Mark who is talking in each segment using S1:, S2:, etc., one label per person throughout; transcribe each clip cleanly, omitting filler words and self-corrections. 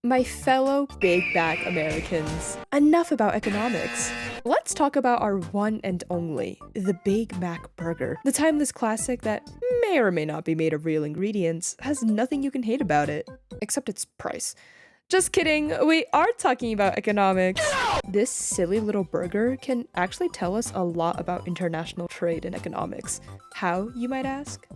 S1: My fellow Big Mac Americans, enough about economics. Let's talk about our one and only, the Big Mac burger. The timeless classic that may or may not be made of real ingredients, has nothing you can hate about it, except its price. Just kidding, we are talking about economics. This silly little burger can actually tell us a lot about international trade and economics. How, you might ask?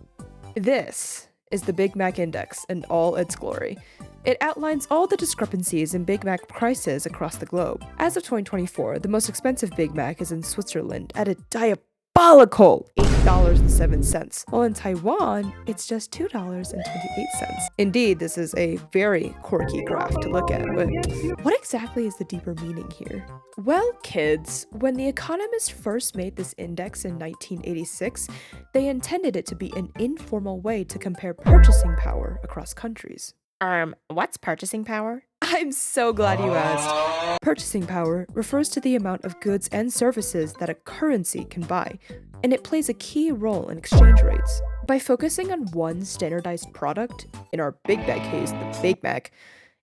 S1: This is the Big Mac Index in all its glory. It outlines all the discrepancies in Big Mac prices across the globe. As of 2024, the most expensive Big Mac is in Switzerland at a diabolical $8.07, while in Taiwan, it's just $2.28. Indeed, this is a very quirky graph to look at, but what exactly is the deeper meaning here? Well, kids, when the economists first made this index in 1986, they intended it to be an informal way to compare purchasing power across countries. What's purchasing power? I'm so glad you asked. Purchasing power refers to the amount of goods and services that a currency can buy, and it plays a key role in exchange rates. By focusing on one standardized product, in our Big Mac case, the Big Mac,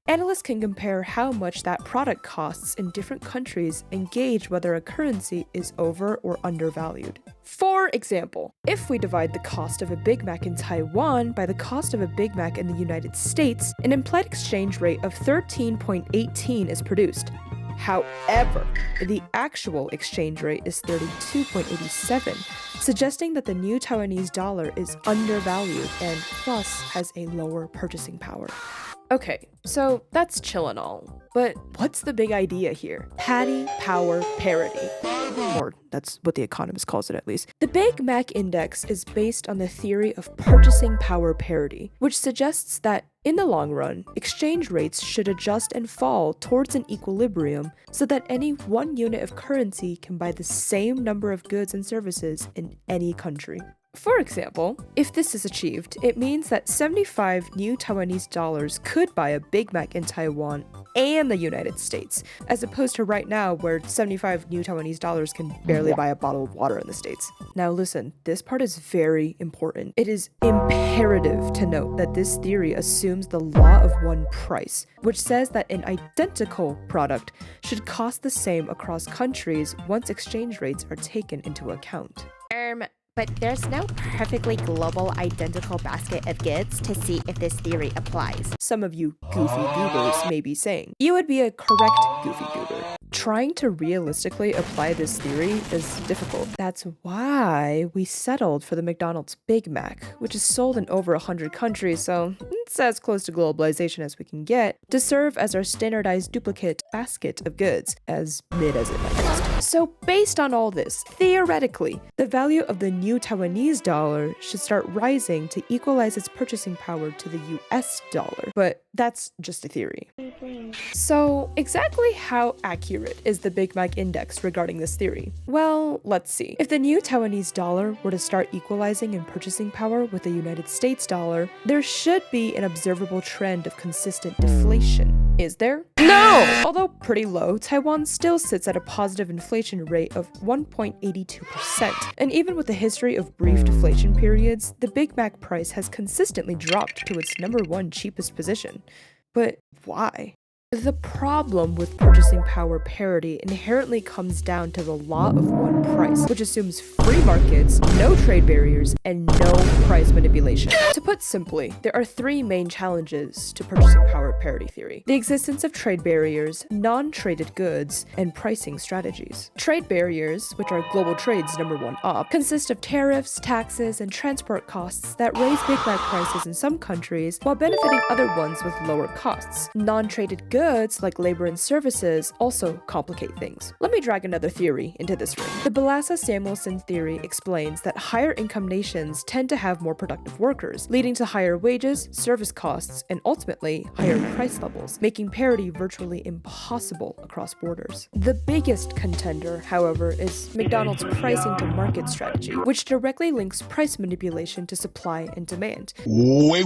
S1: analysts can compare how much that product costs in different countries and gauge whether a currency is over or undervalued. For example, if we divide the cost of a Big Mac in Taiwan by the cost of a Big Mac in the United States, an implied exchange rate of 13.18 is produced. However, the actual exchange rate is 32.87, suggesting that the new Taiwanese dollar is undervalued and thus has a lower purchasing power. Okay, so that's chill and all, but what's the big idea here? Patty power parity. Or that's what The Economist calls it, at least. The Big Mac Index is based on the theory of purchasing power parity, which suggests that, in the long run, exchange rates should adjust and fall towards an equilibrium so that any one unit of currency can buy the same number of goods and services in any country. For example, if this is achieved, it means that 75 new Taiwanese dollars could buy a Big Mac in Taiwan and the United States, as opposed to right now where 75 new Taiwanese dollars can barely buy a bottle of water in the States. Now listen, this part is very important. It is imperative to note that this theory assumes the law of one price, which says that an identical product should cost the same across countries once exchange rates are taken into account.
S2: But there's no perfectly global identical basket of goods to see if this theory applies.
S1: Some of you goofy goobers may be saying. You would be a correct goofy goober. Trying to realistically apply this theory is difficult. That's why we settled for the McDonald's Big Mac, which is sold in over 100 countries, so it's as close to globalization as we can get, to serve as our standardized duplicate basket of goods, as mid as it might cost. So based on all this, theoretically, the value of the new Taiwanese dollar should start rising to equalize its purchasing power to the US dollar, but that's just a theory. So exactly how accurate is the Big Mac Index regarding this theory? Well, let's see. If the new Taiwanese dollar were to start equalizing in purchasing power with the United States dollar, there should be an observable trend of consistent deflation. Is there? No! Although pretty low, Taiwan still sits at a positive inflation rate of 1.82%. And even with a history of brief deflation periods, the Big Mac price has consistently dropped to its #1 cheapest position. But why? The problem with purchasing power parity inherently comes down to the law of one price, which assumes free markets, no trade barriers, and no price manipulation. To put simply, there are three main challenges to purchasing power parity theory: the existence of trade barriers, non-traded goods, and pricing strategies. Trade barriers, which are global trade's #1 op, consist of tariffs, taxes, and transport costs that raise Big Mac prices in some countries while benefiting other ones with lower costs. Non-traded goods, like labor and services, also complicate things. Let me drag another theory into this room. The Balassa-Samuelson theory explains that higher income nations tend to have more productive workers, leading to higher wages, service costs, and ultimately higher price levels, making parity virtually impossible across borders. The biggest contender, however, is McDonald's pricing to market strategy, which directly links price manipulation to supply and demand.
S3: Wait.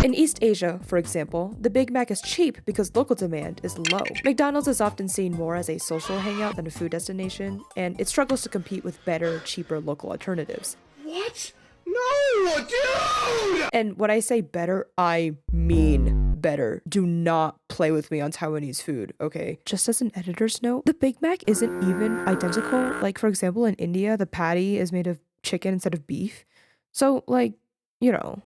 S1: In East Asia, for example, the Big Mac is cheap because local demand is low. McDonald's is often seen more as a social hangout than a food destination, and it struggles to compete with better, cheaper local alternatives.
S3: What? No, dude!
S1: And when I say better, I mean better. Do not play with me on Taiwanese food, okay? Just as an editor's note, the Big Mac isn't even identical. Like, for example, in India, the patty is made of chicken instead of beef. So, like, you know.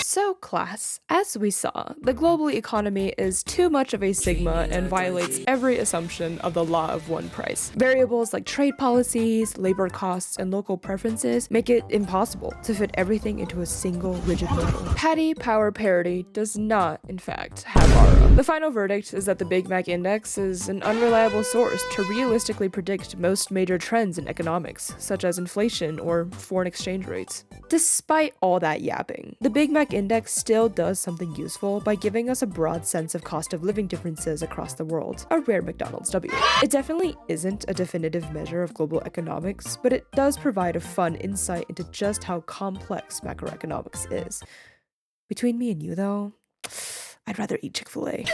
S1: So, class, as we saw, the global economy is too much of a sigma and violates every assumption of the law of one price. Variables like trade policies, labor costs, and local preferences make it impossible to fit everything into a single rigid model. Patty power parity does not, in fact, have aura. The final verdict is that the Big Mac Index is an unreliable source to realistically predict most major trends in economics, such as inflation or foreign exchange rates. Despite all that yapping, the Big Mac Index still does something useful by giving us a broad sense of cost of living differences across the world, a rare McDonald's W. It definitely isn't a definitive measure of global economics, but it does provide a fun insight into just how complex macroeconomics is. Between me and you though, I'd rather eat Chick-fil-A.